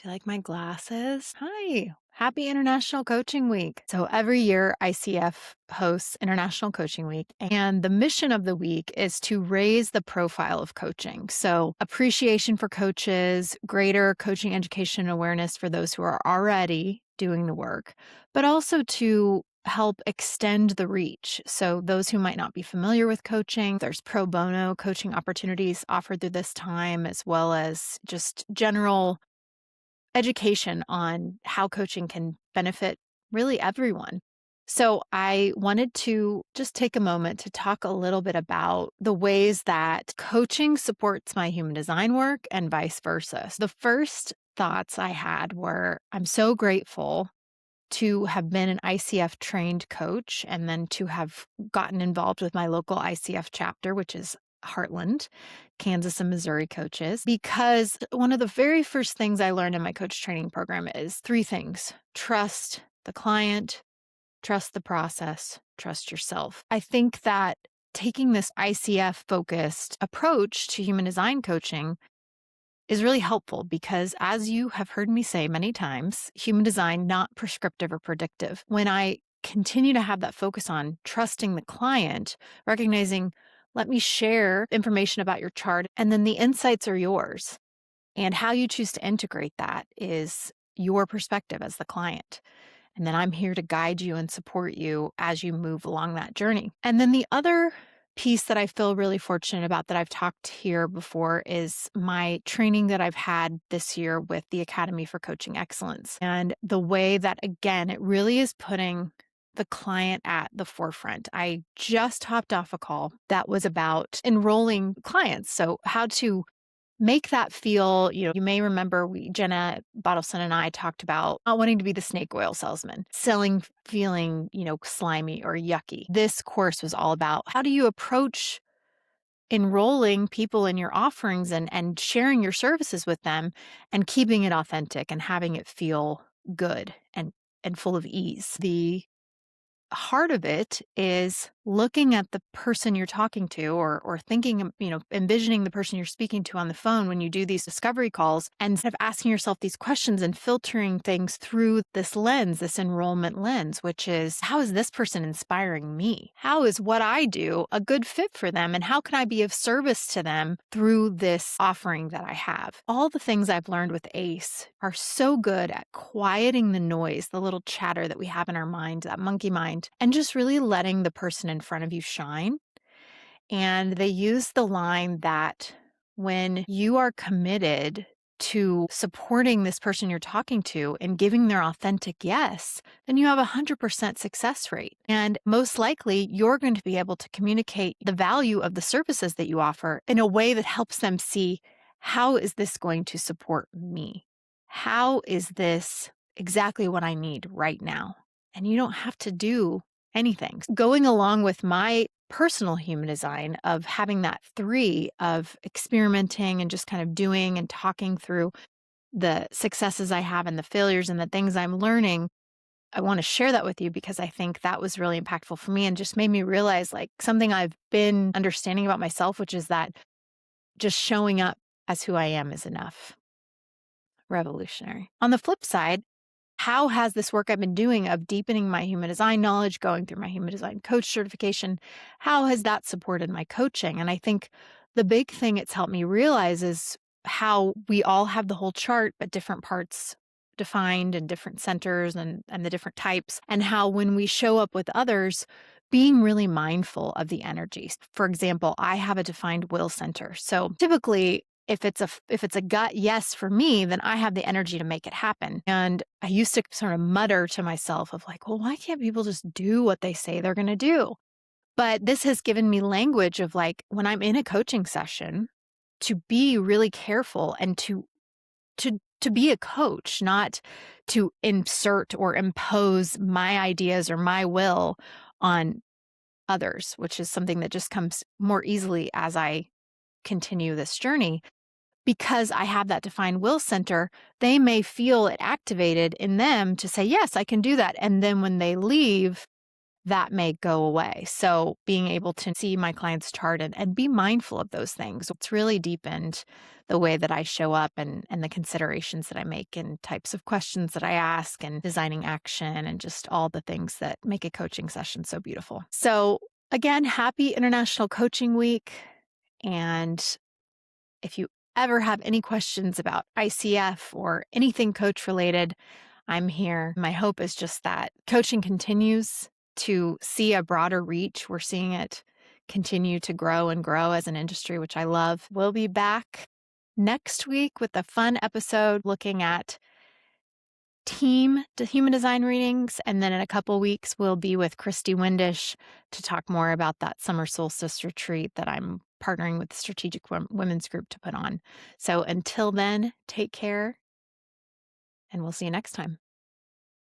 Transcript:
Do you like my glasses? Hi. Happy International Coaching Week. So every year, ICF hosts International Coaching Week, and the mission of the week is to raise the profile of coaching. So appreciation for coaches, greater coaching education and awareness for those who are already doing the work, but also to help extend the reach. So those who might not be familiar with coaching, there's pro bono coaching opportunities offered through this time, as well as just general education on how coaching can benefit really everyone. So, I wanted to just take a moment to talk a little bit about the ways that coaching supports my human design work and vice versa. So the first thoughts I had were I'm so grateful to have been an ICF trained coach and then to have gotten involved with my local ICF chapter, which is Heartland, Kansas and Missouri coaches, because one of the very first things I learned in my coach training program is three things: trust the client, trust the process, trust yourself. I think that taking this ICF focused approach to human design coaching is really helpful because, as you have heard me say many times, human design, not prescriptive or predictive. When I continue to have that focus on trusting the client, recognizing, let me share information about your chart, and then the insights are yours. And how you choose to integrate that is your perspective as the client. And then I'm here to guide you and support you as you move along that journey. And then the other piece that I feel really fortunate about that I've talked here before is my training that I've had this year with the Academy for Coaching Excellence. And the way that, again, it really is putting the client at the forefront. I just hopped off a call that was about enrolling clients. So, how to make that feel, you may remember Jenna Bottleson and I talked about not wanting to be the snake oil salesman, selling feeling, slimy or yucky. This course was all about how do you approach enrolling people in your offerings and sharing your services with them and keeping it authentic and having it feel good and full of ease. The heart of it is looking at the person you're talking to or thinking, envisioning the person you're speaking to on the phone when you do these discovery calls and sort of asking yourself these questions and filtering things through this lens, this enrollment lens, which is, how is this person inspiring me? How is what I do a good fit for them? And how can I be of service to them through this offering that I have? All the things I've learned with ACE are so good at quieting the noise, the little chatter that we have in our mind, that monkey mind, and just really letting the person in front of you shine. And they use the line that when you are committed to supporting this person you're talking to and giving their authentic yes, then you have a 100% success rate. And most likely, you're going to be able to communicate the value of the services that you offer in a way that helps them see, how is this going to support me? How is this exactly what I need right now? And you don't have to do anything. Going along with my personal human design of having that three of experimenting and just kind of doing and talking through the successes I have and the failures and the things I'm learning, I want to share that with you because I think that was really impactful for me and just made me realize like something I've been understanding about myself, which is that just showing up as who I am is enough. Revolutionary. On the flip side, how has this work I've been doing of deepening my human design knowledge, going through my human design coach certification, how has that supported my coaching? And I think the big thing it's helped me realize is how we all have the whole chart, but different parts defined and different centers and the different types, and how when we show up with others, being really mindful of the energies. For example, I have a defined will center. So typically, if it's a gut yes for me, then I have the energy to make it happen. And I used to sort of mutter to myself of like, well, why can't people just do what they say they're going to do? But this has given me language of like, when I'm in a coaching session, to be really careful and to be a coach, not to insert or impose my ideas or my will on others, which is something that just comes more easily as I continue this journey. Because I have that defined will center, they may feel it activated in them to say, yes, I can do that. And then when they leave, that may go away. So being able to see my client's chart and be mindful of those things, it's really deepened the way that I show up and the considerations that I make and types of questions that I ask and designing action and just all the things that make a coaching session so beautiful. So again, happy International Coaching Week. And if you ever have any questions about ICF or anything coach related, I'm here. My hope is just that coaching continues to see a broader reach. We're seeing it continue to grow and grow as an industry, which I love. We'll be back next week with a fun episode looking at human design readings. And then in a couple weeks, we'll be with Christy Windish to talk more about that summer solstice retreat that I'm partnering with the Strategic Women's Group to put on. So until then, take care and we'll see you next time.